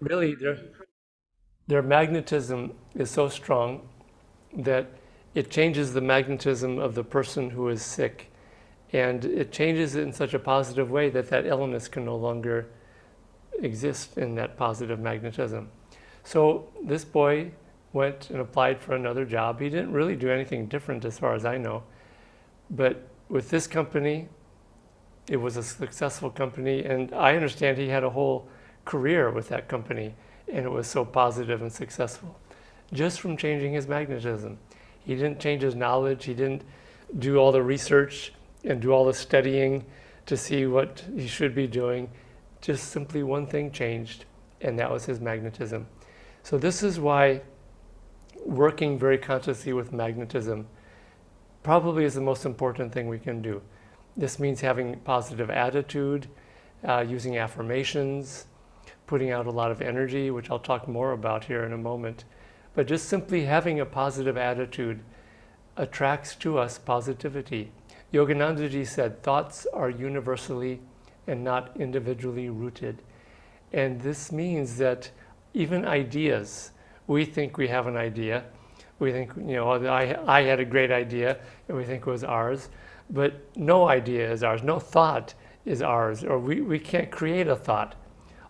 Really, their magnetism is so strong that it changes the magnetism of the person who is sick. And it changes it in such a positive way that that illness can no longer exist in that positive magnetism. So this boy went and applied for another job. He didn't really do anything different as far as I know. But with this company, it was a successful company. And I understand he had a whole career with that company. And it was so positive and successful just from changing his magnetism. He didn't change his knowledge. He didn't do all the research and do all the studying to see what he should be doing. Just simply one thing changed, and that was his magnetism. So this is why working very consciously with magnetism probably is the most important thing we can do. This means having positive attitude, using affirmations, putting out a lot of energy, which I'll talk more about here in a moment. But just simply having a positive attitude attracts to us positivity. Yoganandaji said, thoughts are universally and not individually rooted. And this means that even ideas, we think we have an idea. We think, I had a great idea, and we think it was ours. But no idea is ours. No thought is ours, or we can't create a thought.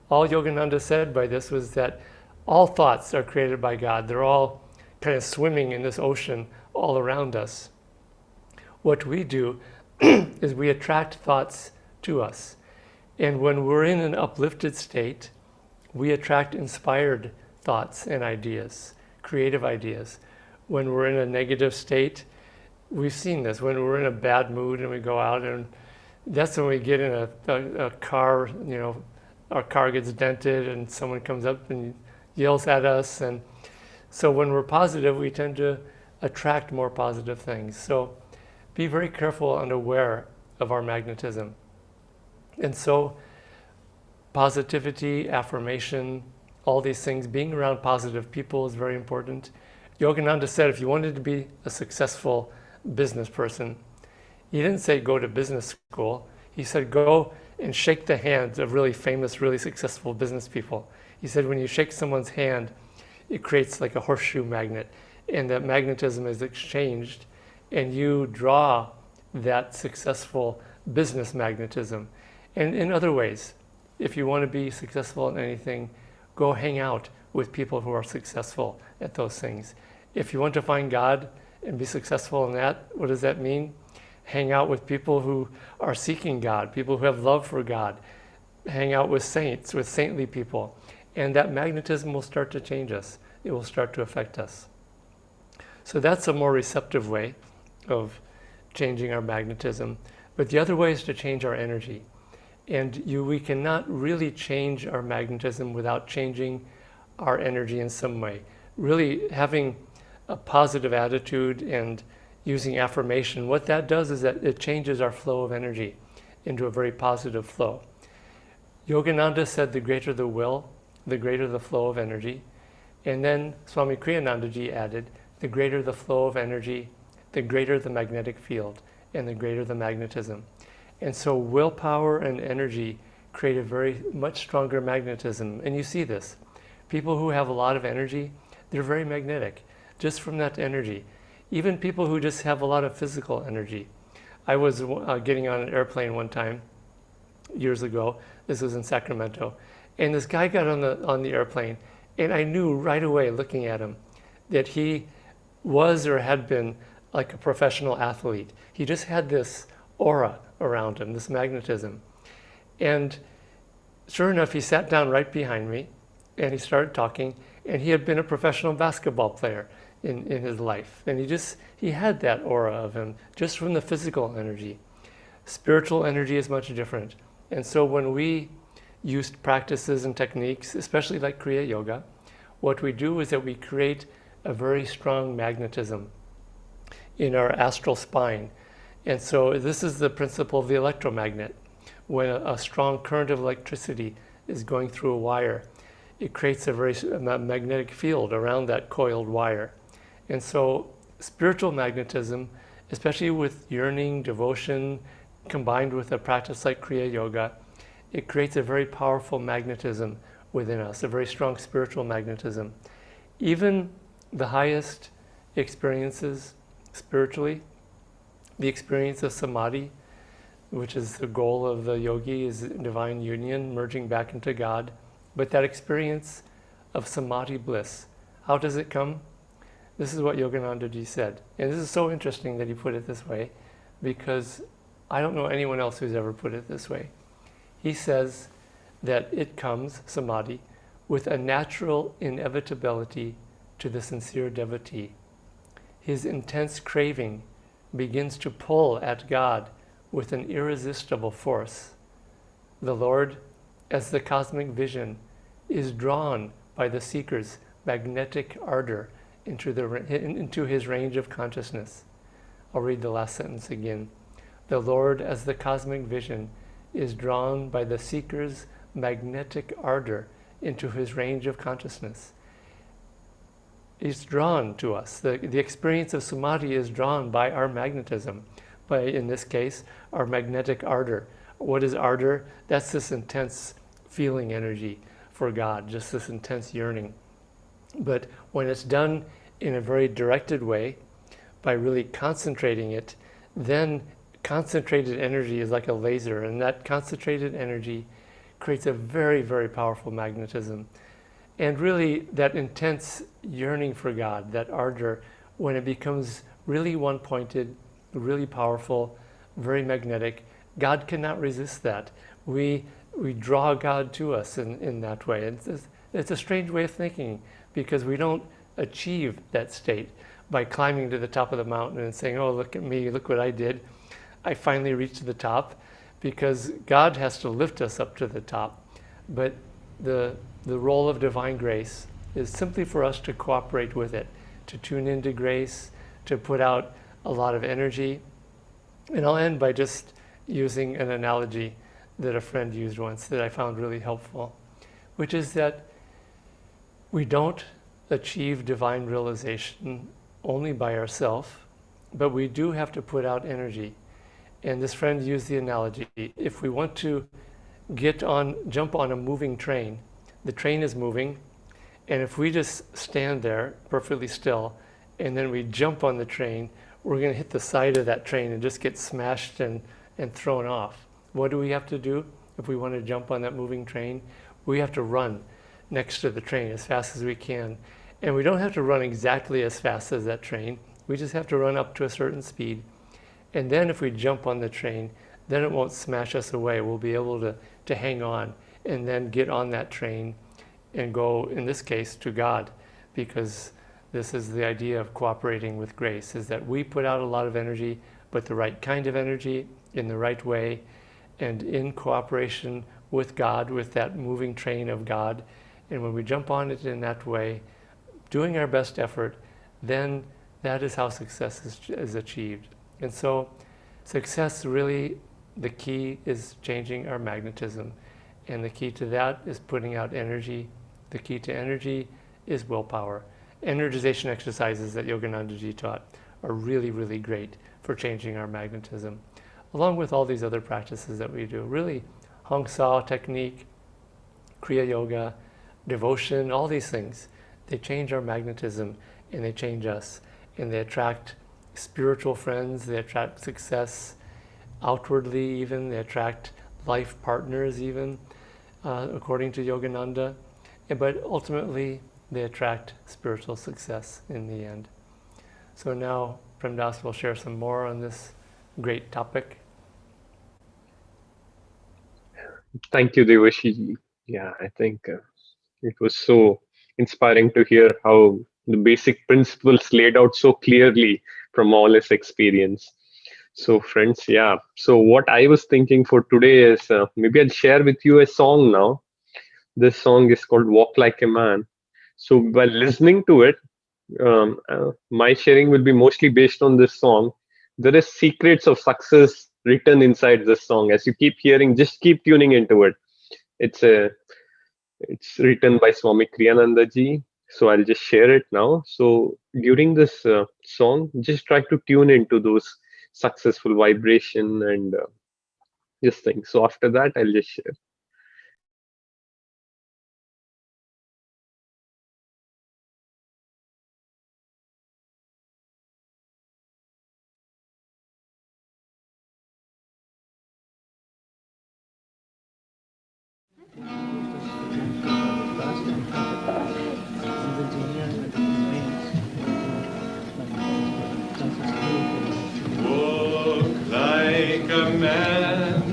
All Yogananda said by this was that all thoughts are created by God. They're all kind of swimming in this ocean all around us. What we do is we attract thoughts to us. And when we're in an uplifted state, we attract inspired thoughts and ideas, creative ideas. When we're in a negative state, we've seen this. When we're in a bad mood and we go out, and that's when we get in a car, our car gets dented and someone comes up and yells at us. And so when we're positive, we tend to attract more positive things. So be very careful and aware of our magnetism. And so positivity, affirmation, all these things, being around positive people is very important. Yogananda said if you wanted to be a successful business person, he didn't say go to business school. He said go and shake the hands of really famous, really successful business people. He said when you shake someone's hand, it creates like a horseshoe magnet, and that magnetism is exchanged, and you draw that successful business magnetism. And in other ways, if you want to be successful in anything, go hang out with people who are successful at those things. If you want to find God and be successful in that, what does that mean? Hang out with people who are seeking God, people who have love for God. Hang out with saints, with saintly people. And that magnetism will start to change us. It will start to affect us. So that's a more receptive way of changing our magnetism. But the other way is to change our energy. And we cannot really change our magnetism without changing our energy in some way. Really having a positive attitude and using affirmation, what that does is that it changes our flow of energy into a very positive flow. Yogananda said the greater the will, the greater the flow of energy. And then Swami Kriyanandaji added, the greater the flow of energy, the greater the magnetic field, and the greater the magnetism. And so willpower and energy create a very much stronger magnetism. And you see this. People who have a lot of energy, they're very magnetic, just from that energy. Even people who just have a lot of physical energy. I was getting on an airplane one time, years ago. This was in Sacramento. And this guy got on the airplane, and I knew right away, looking at him, that he was or had been like a professional athlete. He just had this aura around him, this magnetism. And sure enough, he sat down right behind me, and he started talking, and he had been a professional basketball player in his life. And he had that aura of him just from the physical energy. Spiritual energy is much different. And so when we use practices and techniques, especially like Kriya Yoga, what we do is that we create a very strong magnetism in our astral spine. And so this is the principle of the electromagnet. When a strong current of electricity is going through a wire, it creates a very magnetic field around that coiled wire. And so spiritual magnetism, especially with yearning, devotion, combined with a practice like Kriya Yoga, it creates a very powerful magnetism within us, a very strong spiritual magnetism. Even the highest experiences spiritually, the experience of samadhi, which is the goal of the yogi, is divine union, merging back into God. But that experience of samadhi bliss, how does it come? This is what Yoganandaji said. And this is so interesting that he put it this way, because I don't know anyone else who's ever put it this way. He says that it comes, samadhi, with a natural inevitability to the sincere devotee. His intense craving begins to pull at God with an irresistible force. The Lord, as the cosmic vision, is drawn by the seeker's magnetic ardor into his range of consciousness. I'll read the last sentence again. The Lord, as the cosmic vision, is drawn by the seeker's magnetic ardor into his range of consciousness. He's drawn to us. The experience of samadhi is drawn by our magnetism, by, in this case, our magnetic ardor. What is ardor? That's this intense feeling energy for God, just this intense yearning. But when it's done in a very directed way, by really concentrating it, then concentrated energy is like a laser, and that concentrated energy creates a very, very powerful magnetism. And really, that intense yearning for God, that ardor, when it becomes really one-pointed, really powerful, very magnetic, God cannot resist that. We draw God to us in that way. It's a strange way of thinking, because we don't achieve that state by climbing to the top of the mountain and saying, oh, look at me, look what I did. I finally reached the top, because God has to lift us up to the top. But the role of divine grace is simply for us to cooperate with it, to tune into grace, to put out a lot of energy. And I'll end by just using an analogy that a friend used once that I found really helpful, which is that we don't achieve divine realization only by ourselves, but we do have to put out energy. And this friend used the analogy, if we want to jump on a moving train, the train is moving, and if we just stand there perfectly still, and then we jump on the train, we're going to hit the side of that train and just get smashed and thrown off. What do we have to do if we want to jump on that moving train? We have to run next to the train as fast as we can. And we don't have to run exactly as fast as that train. We just have to run up to a certain speed. And then if we jump on the train, then it won't smash us away. We'll be able to hang on and then get on that train and go, in this case, to God, because this is the idea of cooperating with grace, is that we put out a lot of energy, but the right kind of energy in the right way, and in cooperation with God, with that moving train of God. And when we jump on it in that way, doing our best effort, then that is how success is achieved. And so success, really, the key is changing our magnetism. And the key to that is putting out energy. The key to energy is willpower. Energization exercises that Yoganandaji taught are really, really great for changing our magnetism, along with all these other practices that we do. Really, Hong Sao technique, Kriya Yoga, devotion, all these things, they change our magnetism, and they change us. And they attract spiritual friends, they attract success outwardly even, they attract life partners even, according to Yogananda. But ultimately, they attract spiritual success in the end. So now Premdas will share some more on this great topic. Thank you, Devashi. Yeah, I think it was so inspiring to hear how the basic principles laid out so clearly from all his experience. So, friends, yeah. So, what I was thinking for today is maybe I'll share with you a song now. This song is called Walk Like a Man. So, while listening to it, my sharing will be mostly based on this song. There is secrets of success written inside this song. As you keep hearing, just keep tuning into it. It's a it's written by Swami Kriyananda ji. So I'll just share it now. So during this song, just try to tune into those successful vibration and this thing. So after that, I'll just share. Walk like a man,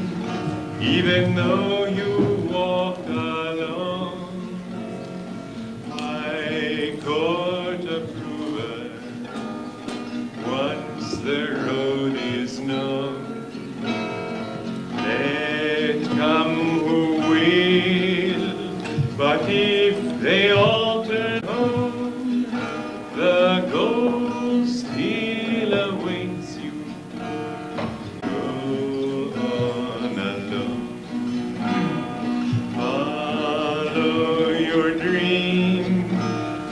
even though you walk alone. High court approver, once the road is known. Let come who will, but if they alter home, the goal still awaits you. Go on alone. Follow your dream,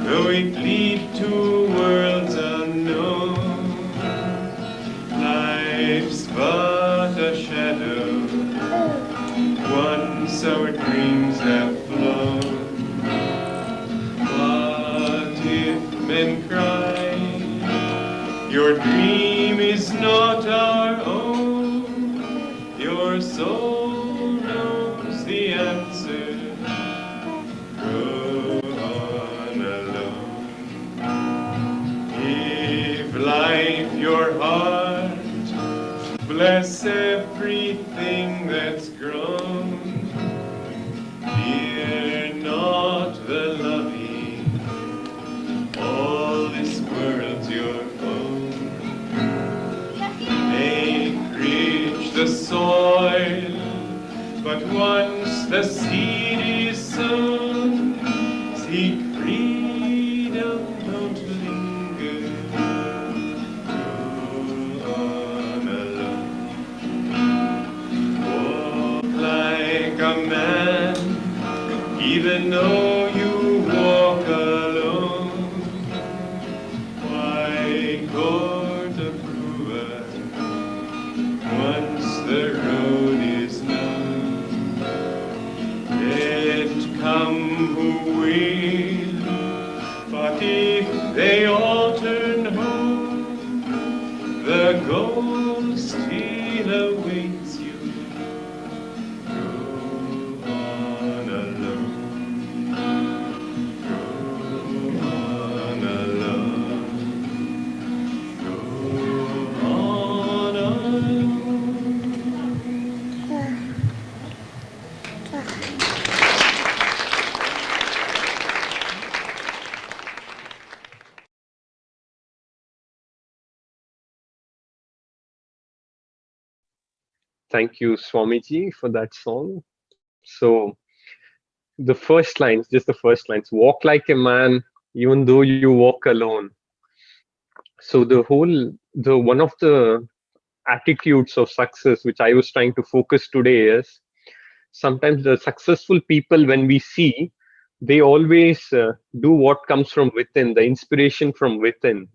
though it lead to worlds unknown. Life's but a shadow, once our dreams have flown. What if men cry, your dream is not our own? Your soul knows the answer. Go on alone. Give life your heart, bless everything that's grown. Fear not the loving, all this world's your own. Make rich the soil, but once the seed is sown, seek freedom, don't linger. Go on alone. Walk like a man, even though you walk alone. Why court approver, once the road is known? Let come who will, but if they all turn home, the goal still awaits you. Go on alone. Go on alone. Go on alone. Thank you, Swamiji, for that song. So the first lines, just the first lines, walk like a man, even though you walk alone. So the one of the attitudes of success, which I was trying to focus today, is sometimes the successful people, when we see, they always do what comes from within, the inspiration from within.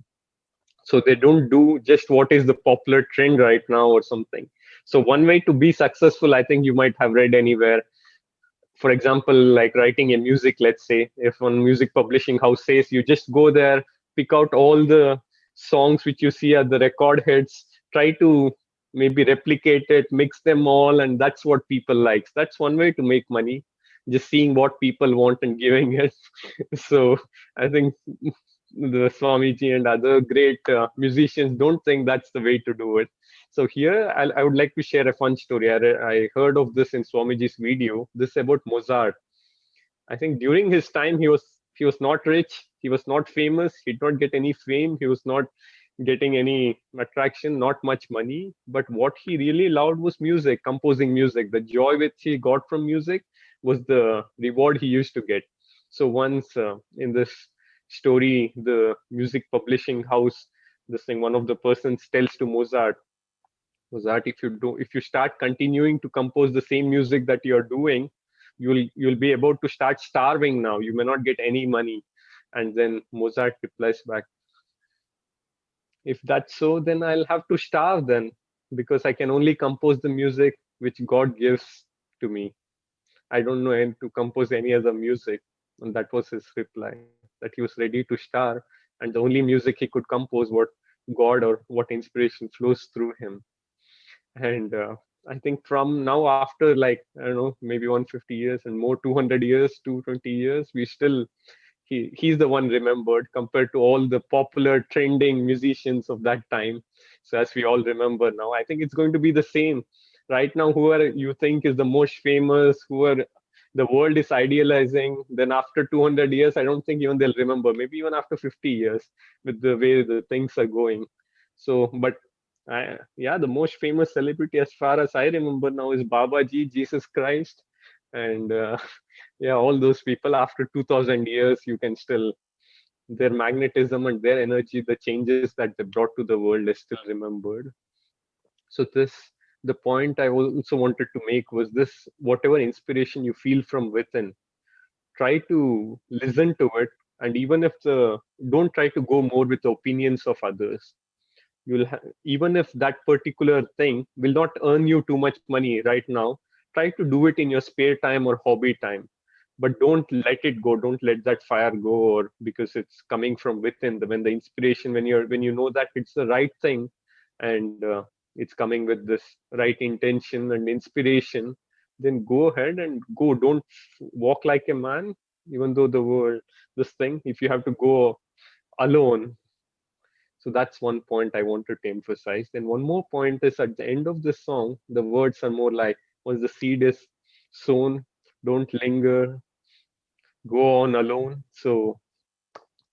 So they don't do just what is the popular trend right now or something. So one way to be successful, I think you might have read anywhere, for example, like writing a music, let's say, if one music publishing house says you just go there, pick out all the songs which you see at the record hits, try to maybe replicate it, mix them all, and that's what people likes. That's one way to make money, just seeing what people want and giving it. So I think the Swamiji and other great musicians don't think that's the way to do it. So here, I would like to share a fun story. I heard of this in Swamiji's video. This is about Mozart. I think during his time, he was not rich, he was not famous, he did not get any fame, he was not getting any attraction, not much money. But what he really loved was music, composing music. The joy which he got from music was the reward he used to get. So once in this story, the music publishing house, this thing, one of the persons tells to Mozart, Mozart, if you start continuing to compose the same music that you're doing, you'll be able to start starving now. You may not get any money. And then Mozart replies back, if that's so, then I'll have to starve then, because I can only compose the music which God gives to me. I don't know and to compose any other music. And that was his reply, that he was ready to starve, and the only music he could compose what God or what inspiration flows through him. And I think from now after like, I don't know, maybe 150 years and more, 200 years, 220 years, we still, he's the one remembered compared to all the popular trending musicians of that time. So as we all remember now, I think it's going to be the same. Right now, whoever you think is the most famous, whoever the world is idealizing, then after 200 years, I don't think even they'll remember. Maybe even after 50 years, with the way the things are going. So, but yeah, the most famous celebrity as far as I remember now is Babaji, Jesus Christ, and yeah, all those people after 2000 years, you can still, their magnetism and their energy, the changes that they brought to the world is still remembered. So this, the point I also wanted to make was this: whatever inspiration you feel from within, try to listen to it, and even if the, don't try to go more with the opinions of others. Even if that particular thing will not earn you too much money right now, try to do it in your spare time or hobby time, but don't let it go, don't let that fire go, or because it's coming from within, when the inspiration, when you know that it's the right thing, and it's coming with this right intention and inspiration, then go ahead and go. Don't walk like a man, even though the world, this thing, if you have to go alone. So that's one point I wanted to emphasize. Then one more point is, at the end of the song, the words are more like, once the seed is sown, don't linger, go on alone. So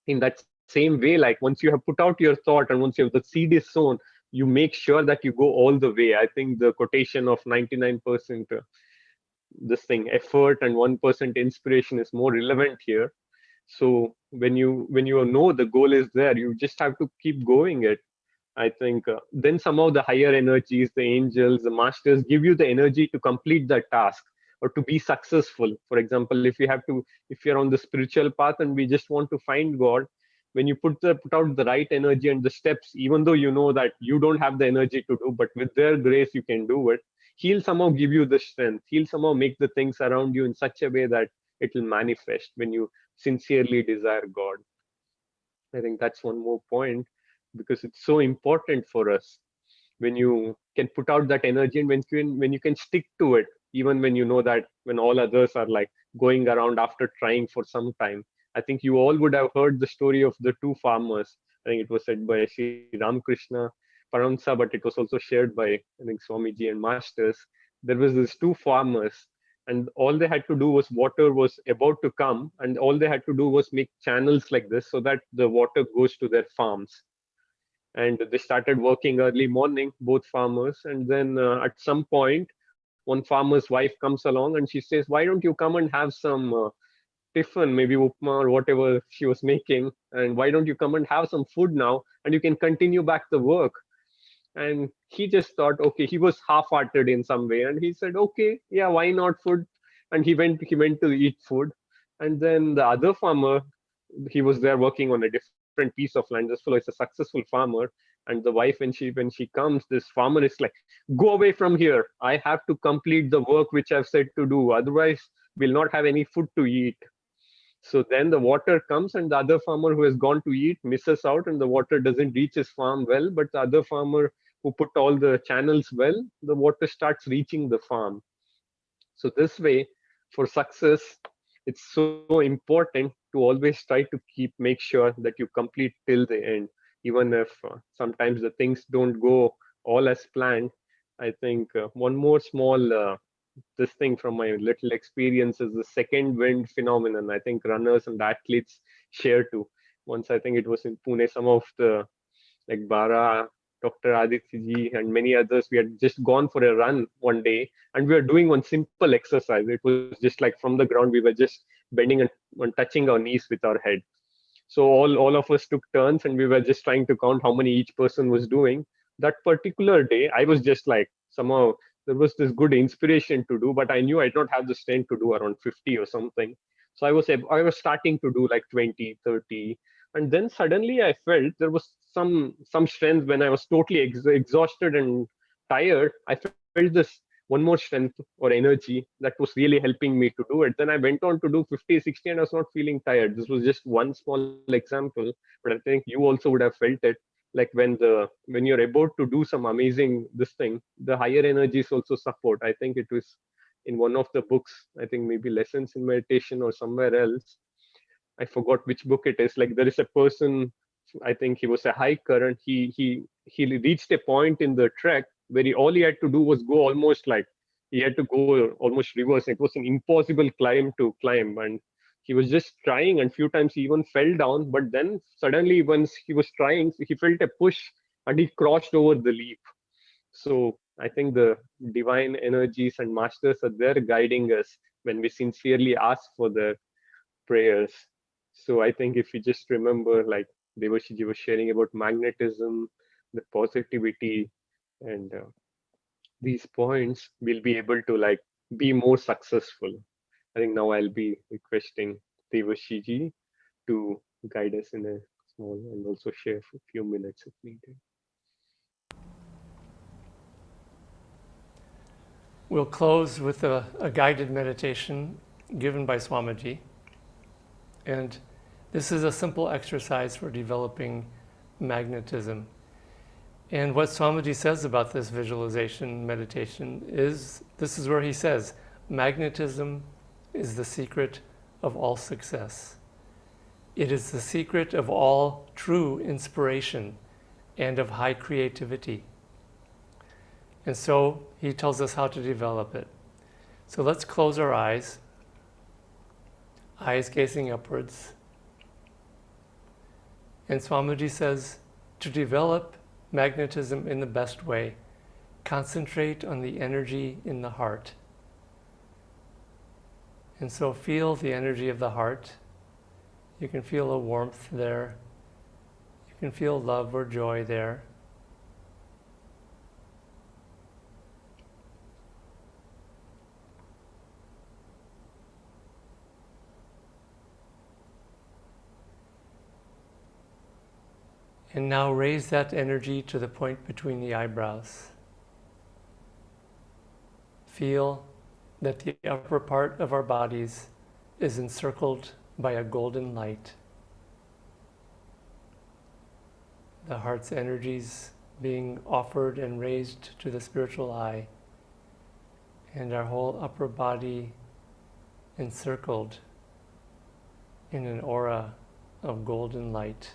in that same way, like once you have put out your thought and once you have, the seed is sown, you make sure that you go all the way. I think the quotation of 99% this thing effort and 1% inspiration is more relevant here. So when you know the goal is there, you just have to keep going it. I think then somehow the higher energies, the angels, the masters give you the energy to complete that task or to be successful. For example, if you have to, if you're on the spiritual path and we just want to find God, when you put out the right energy and the steps, even though you know that you don't have the energy to do, but with their grace you can do it. He'll somehow give you the strength. He'll somehow make the things around you in such a way that it will manifest when you sincerely desire God. I think that's one more point, because it's so important for us when you can put out that energy and when you can stick to it, even when you know that when all others are like going around after trying for some time. I think you all would have heard the story of the two farmers. I think it was said by Sri Ramakrishna Paramsa, but it was also shared by, I think, Swamiji and Masters. There was these two farmers, and all they had to do was, water was about to come, and all they had to do was make channels like this so that the water goes to their farms. And they started working early morning, both farmers, and then at some point one farmer's wife comes along and she says, why don't you come and have some tiffin, maybe upma or whatever she was making, and why don't you come and have some food now and you can continue back the work. And he just thought, okay, he was half-hearted in some way, and he said, okay, yeah, why not food. And he went to eat food. And then the other farmer, he was there working on a different piece of land. This fellow is a successful farmer, and the wife, when she comes, this farmer is like, go away from here, I have to complete the work which I've said to do, otherwise we'll not have any food to eat. So then the water comes, and the other farmer who has gone to eat misses out, and the water doesn't reach his farm well. But the other farmer who put all the channels well, the water starts reaching the farm. So this way, for success, it's so important to always try to make sure that you complete till the end, even if sometimes the things don't go all as planned. I think one more small this thing from my little experience is the second wind phenomenon. I think runners and athletes share too. Once, I think it was in Pune, some of the, like Bara, Dr. Aditya ji, and many others, we had just gone for a run one day, and we were doing one simple exercise. It was just like from the ground, we were just bending and touching our knees with our head. So all of us took turns, and we were just trying to count how many each person was doing. That particular day, I was just like, somehow there was this good inspiration to do, but I knew I did not have the strength to do around 50 or something. So I was starting to do like 20, 30, and then suddenly I felt there was some strength when I was totally exhausted and tired. I felt this one more strength or energy that was really helping me to do it. Then I went on to do 50, 60, and I was not feeling tired. This was just one small example, but I think you also would have felt it. like when you're about to do some amazing this thing, the higher energies also support. I think it was in one of the books, I think maybe Lessons in Meditation or somewhere else, I forgot which book it is. Like there is a person, I think he was a hiker, and he reached a point in the trek where all he had to do was go almost like he had to go almost reverse. It was an impossible climb to climb, and he was just trying. And few times he even fell down. But then suddenly, once he was trying, he felt a push, and he crossed over the leap. So I think the divine energies and masters are there guiding us when we sincerely ask for the prayers. So I think if we just remember, like Devashiji was sharing about magnetism, the positivity, and these points, we'll be able to like be more successful. I think now I'll be requesting Devashiji to guide us in a small and also share for a few minutes if needed. We'll close with a guided meditation given by Swamiji. And this is a simple exercise for developing magnetism. And what Swamiji says about this visualization meditation is, this is where he says, magnetism is the secret of all success. It is the secret of all true inspiration and of high creativity. And so he tells us how to develop it. So let's close our eyes gazing upwards. And Swamiji says, to develop magnetism in the best way, concentrate on the energy in the heart. And so feel the energy of the heart. You can feel a warmth there. You can feel love or joy there. And now raise that energy to the point between the eyebrows. Feel that the upper part of our bodies is encircled by a golden light. The heart's energies being offered and raised to the spiritual eye, and our whole upper body encircled in an aura of golden light.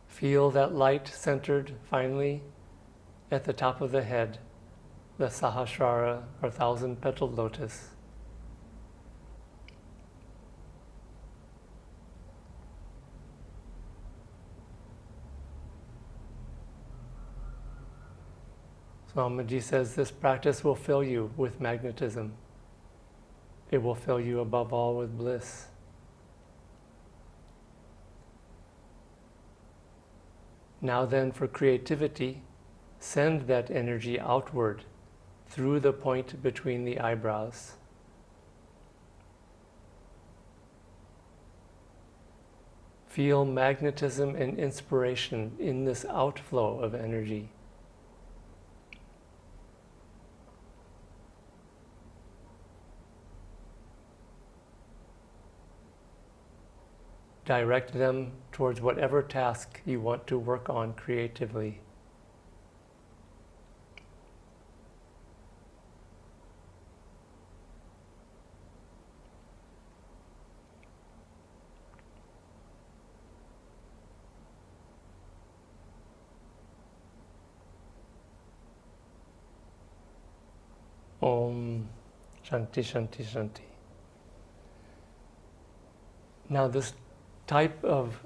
Feel that light centered finally at the top of the head, the Sahasrara or 1,000-petaled lotus. Swamiji says this practice will fill you with magnetism. It will fill you above all with bliss. Now then, for creativity, send that energy outward through the point between the eyebrows. Feel magnetism and inspiration in this outflow of energy. Direct them towards whatever task you want to work on creatively. Om Shanti Shanti Shanti. Now this type of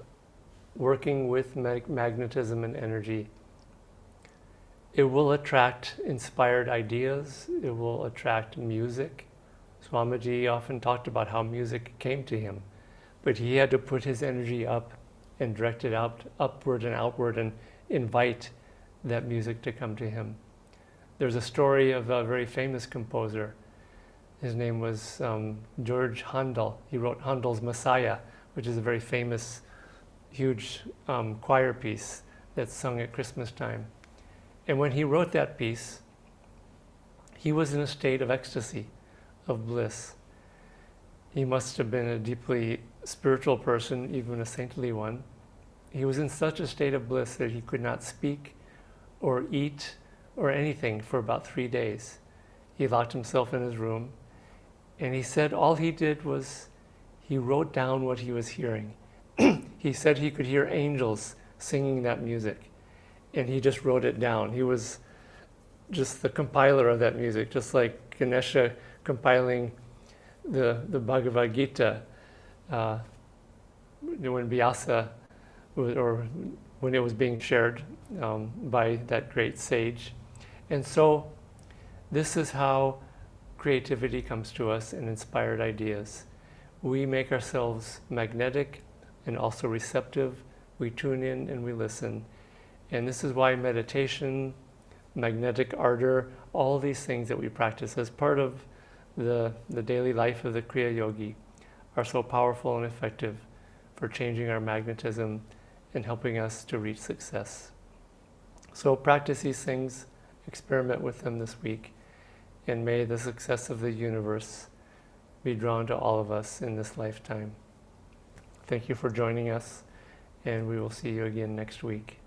working with magnetism and energy, it will attract inspired ideas, it will attract music. Swamiji often talked about how music came to him, but he had to put his energy up and direct it out, upward and outward, and invite that music to come to him. There's a story of a very famous composer. His name was George Handel. He wrote Handel's Messiah, which is a very famous, huge choir piece that's sung at Christmas time. And when he wrote that piece, He was in a state of ecstasy, of bliss. He must have been a deeply spiritual person, even a saintly one. He was in such a state of bliss that he could not speak or eat or anything for about 3 days. He locked himself in his room, and he said all he did was he wrote down what he was hearing. He said he could hear angels singing that music, and he just wrote it down. He was just the compiler of that music, just like Ganesha compiling the Bhagavad Gita when Vyasa, or when it was being shared by that great sage. And so this is how creativity comes to us and inspired ideas. We make ourselves magnetic and also receptive. We tune in and we listen. And this is why meditation, magnetic ardor, all these things that we practice as part of the daily life of the Kriya Yogi are so powerful and effective for changing our magnetism and helping us to reach success. So practice these things, experiment with them this week, and may the success of the universe be drawn to all of us in this lifetime. Thank you for joining us, and we will see you again next week.